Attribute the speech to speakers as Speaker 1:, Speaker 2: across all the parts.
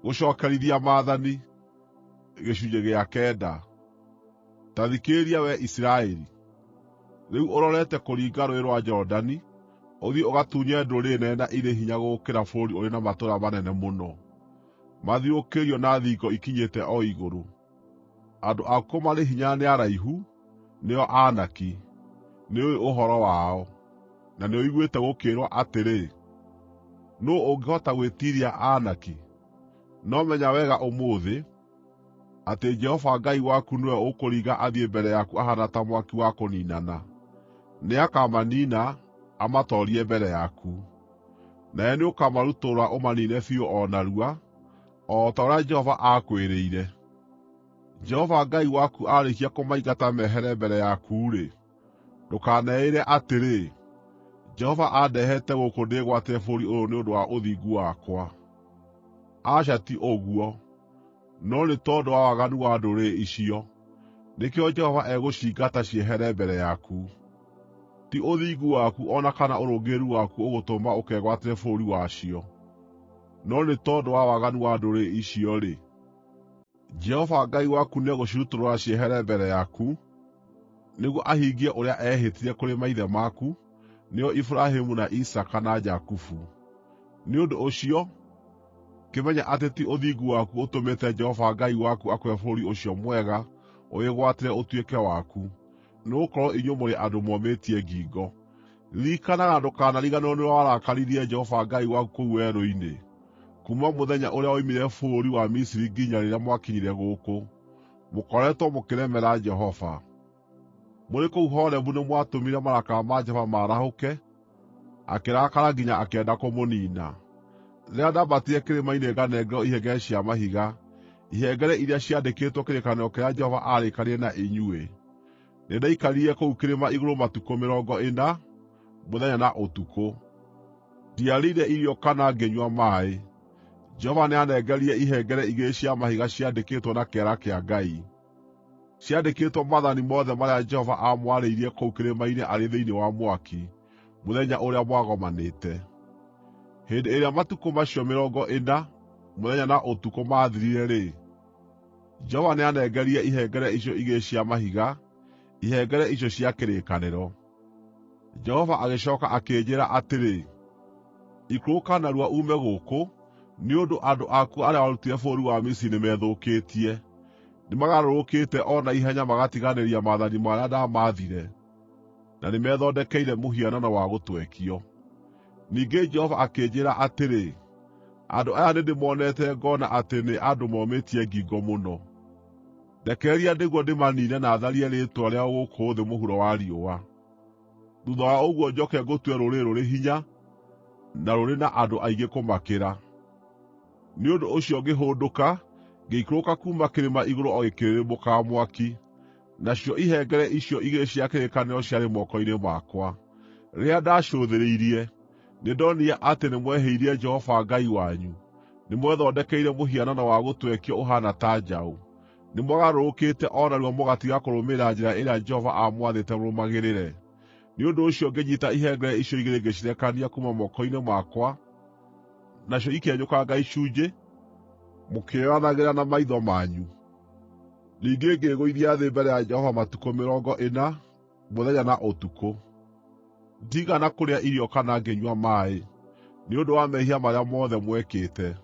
Speaker 1: Gucokerithia Mathani, gĩcunjĩ gĩa 9. Ta thikĩrĩria wee Isiraeli, rĩu ũrorete kũringa Rũũĩ rwa Jorodani, ũthiĩ ũgatunye ndũrĩrĩ nene na irĩ hinya gũgũkĩra bũrũri ũrĩ na matũũra manene mũno, mathiũrũrũkĩirio na thingo ikinyĩte o igũrũ. Andũ akuo marĩ hinya nĩ araihu, nĩo Aanaki, nĩũĩ ũhoro wao, na nĩũiguĩte gũkĩĩrwo atĩrĩ, nũũ ũngĩhota gwĩtiiria Aanaki? No menya wega ũmũthĩ atĩ Jehova Ngai waku nĩwe ũkũringa athiĩ mbere yaku ahaana ta mwaki wa kũniinana. Nĩakamaniina, amatoorie mbere yaku, nawe nĩũkamarutũrũra ũmaniine biũ o narua, o ta ũrĩa Jehova aakwĩrĩire. Jehova Ngai waku aarĩkia kũmaingata mehere mbere yaku-rĩ, ndũkaneĩĩre atĩrĩ, Jehova andehete gũkũ ndĩgwatĩre bũrũri ũyũ nĩ ũndũ wa ũthingu wakwa. Aca ti ũguo, no nĩ tondũ wa waganu wa ndũrĩrĩ icio, nĩkĩo Jehova egũcingata ciehere mbere yaku. Ti ũthingu waku o na kana ũrũngĩrĩru waku ũgũtũma ũkegwatĩre bũrũri wacio, no nĩ tondũ wa waganu wa ndũrĩrĩ icio-rĩ, Jehova Ngai waku nĩegũcirutũrũra ciehere mbere yaku, nĩguo ahingie ũrĩa eehĩtire kũrĩ maithe maku, nĩo Iburahĩmu na Isaaka na Jakubu. Nĩ ũndũ ũcio, kĩmenye atĩ ti ũthingu waku ũtũmĩte Jehova Ngai waku akũhe bũrũri ũcio mwega ũwĩgwatĩre ũtuĩke waku, nĩgũkorwo inyuĩ mũrĩ andũ momĩtie ngingo. Ririkanaga na ndũkanariganĩrwo nĩ ũrĩa warakaririe Jehova Ngai waku kũu werũ-inĩ, kuuma mũthenya ũrĩa woimire bũrũri wa Misiri nginya rĩrĩa mwakinyire gũkũ. Mũkoretwo mũkĩremera Jehova. Mũrĩ kũu Horebu nĩmwatũmire marakara ma Jehova maarahũke, akĩrakara nginya akĩenda kũmũniina. Rĩrĩa ndambatire kĩrĩma-inĩ nganengerwo ihengere cia mahiga, ihengere iria ciandĩkĩtwo kĩrĩkanĩro kĩrĩa Jehova aarĩkanĩire na inyuĩ, nĩndaikarire kũu kĩrĩma igũrũ matukũ 40, mũthenya na ũtukũ. Ndiarĩire irio kana ngĩnyua maaĩ. Jehova nĩanengerire ihengere igĩrĩ cia mahiga ciandĩkĩtwo na kĩara kĩa Ngai. Ciandĩkĩtwo maathani mothe marĩa Jehova aamwarĩirie kũu kĩrĩma-inĩ arĩ thĩinĩ wa mwaki, mũthenya ũrĩa mwagomanĩte. Hĩndĩ ĩrĩa matukũ macio 40, mũthenya na ũtukũ maathirire-rĩ, Jehova nĩanengerire ihengere icio igĩrĩ cia mahiga, ihengere icio cia kĩrĩkanĩro. Jehova agĩcooka akĩnjĩĩra atĩrĩ, ikũrũka narua uume gũkũ, nĩ ũndũ andũ aku arĩa warutire bũrũri wa Misiri nĩmethũkĩtie. Nĩmagarũrũkĩte o na ihenya magatiganĩria maathani marĩa ndamaathire, na nĩmethondekeire mũhianano wa gũtwekio. Ningĩ Jehova akĩnjĩĩra atĩrĩ, andũ aya nĩndĩmonete ngoona atĩ nĩ andũ momĩtie ngingo mũno. Ndekereria nĩguo ndĩmaniine na tharie rĩĩtwa rĩao gũkũ thĩ mũhuro wa riũa. Thuutha wa ũguo njoke ngũtue rũrĩrĩ rũrĩ hinya, na rũrĩ na andũ aingĩ kũmakĩra. Nĩ ũndũ ũcio ngĩhũndũka, ngĩikũrũka kuuma kĩrĩma igũrũ o gĩkĩrĩrĩmbũkaga mwaki, nacio ihengere icio igĩrĩ cia kĩrĩkanĩro ciarĩ moko-inĩ makwa. Rĩrĩa ndacũthĩrĩirie, nĩndonire atĩ nĩmwehĩirie Jehova Ngai wanyu, nĩmwethondekeire mũhianano wa gũtwekio ũhaana ta njaũ. Nĩmwagarũrũkĩte o narua mũgatiga kũrũmĩrĩra njĩra ĩrĩa Jehova aamwathĩte mũrũmagĩrĩre. Nĩ ũndũ ũcio ngĩnyiita ihengere icio igĩrĩ ngĩcirekania kuuma moko-inĩ makwa, nacio ikĩenyũkanga icunjĩ, mũkĩĩonagĩra na maitho manyu. Ningĩ ngĩĩgũithia thĩ mbere ya Jehova matukũ 40, mũthenya na ũtukũ. Ndiigana kũrĩa irio kana ngĩnyua maaĩ, nĩ ũndũ wa mehia marĩa mothe mwekĩte,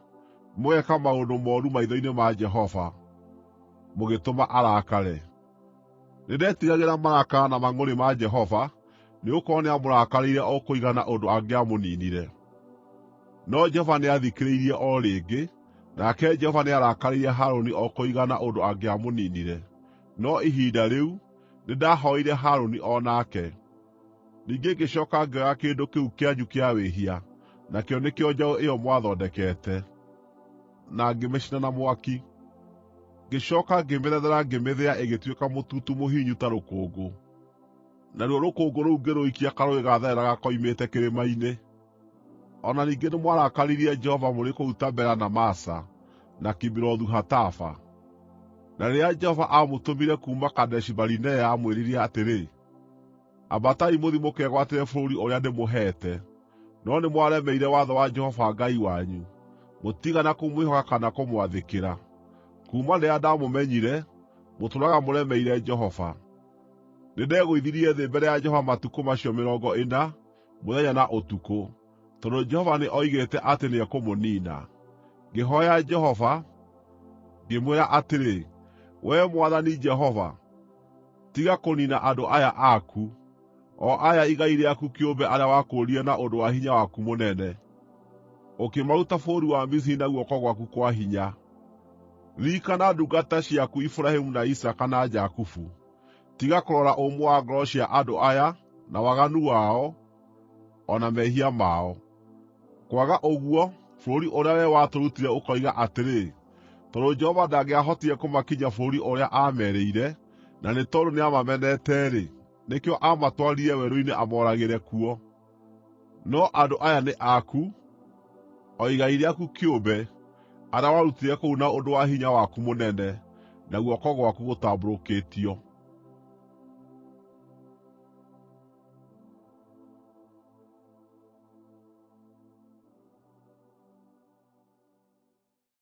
Speaker 1: mũgeeka maũndũ mooru maitho-inĩ ma Jehova, mũgĩtũma arakare. Nĩndetigagĩra marakara na mang'ũrĩ ma Jehova, nĩgũkorwo nĩamũrakarĩire o kũigana ũndũ angĩamũniinire. No Jehova nĩathikĩrĩirie o rĩngĩ, nake Jehova nĩarakarĩire Harũni o kũigana ũndũ angĩamũniinire. No ihinda rĩu, nĩndahooire Harũni o nake. Ningĩ ngĩcooka ngĩoya kĩndũ kĩu kĩanyu kĩa wĩhia, nakĩo nĩkĩo njaũ ĩyo mwathondekete, na ngĩmĩcina na mwaki. Ngĩcooka ngĩmĩthethera ngĩmĩthĩa ĩgĩtuĩka mũtutu mũhinyu ta rũkũngũ. Naruo rũkũngũ rũu ngĩrũikia karũũĩ gathereraga koimĩte kĩrĩma-inĩ. O na ningĩ nĩmwarakaririe Jehova mũrĩ kũu Tabera na Masa, na Kibirothu-Hataava. Na rĩrĩa Jehova aamũtũmire kuuma Kadeshi-Barinea aamwĩrire atĩrĩ, ambatai mũthiĩ mũkegwatĩre bũrũri ũrĩa ndĩmũheete, no nĩmwaremeire watho wa Jehova Ngai wanyu, mũtigana kũmwĩhoka kana kũmwathĩkĩra. Kuuma rĩrĩa ndamũmenyire, mũtũũraga mũremeire Jehova. Nĩndegũithirie thĩ mbere ya Jehova matukũ macio 40, mũthenya na ũtukũ, tondũ Jehova nĩ oigĩte atĩ nĩekũmũniina. Ngĩhooya Jehova, ngĩmwĩra atĩrĩ, “Wee Mwathani Jehova, tiga kũniina andũ aya aku, o aya igai rĩaku kĩũmbe arĩa wakũũrire na ũndũ wa hinya waku mũnene. Ũkĩmaruta bũrũri wa Misiri na guoko gwaku kwa hinya. Ririkana ndungata ciaku Iburahĩmu na Isaaka na Jakubu. Tiga kũrora ũmũ wa ngoro cia andũ aya, na waganu wao, o na mehia mao. Kwaga ũguo, bũrũri ũrĩa wee watũrutire ũkoiga atĩrĩ, tondũ Jehova ndangĩahotire kũmakinyia bũrũri ũrĩa aamerĩire, na nĩ tondũ nĩamamenete-rĩ, nĩkĩo aamatwarire werũ-inĩ amooragĩre kuo. No andũ aya nĩ aku, o igai rĩaku kĩũmbe, arĩa warutire kũu na ũndũ wa hinya waku mũnene, na guoko gwaku gũtambũrũkĩtio.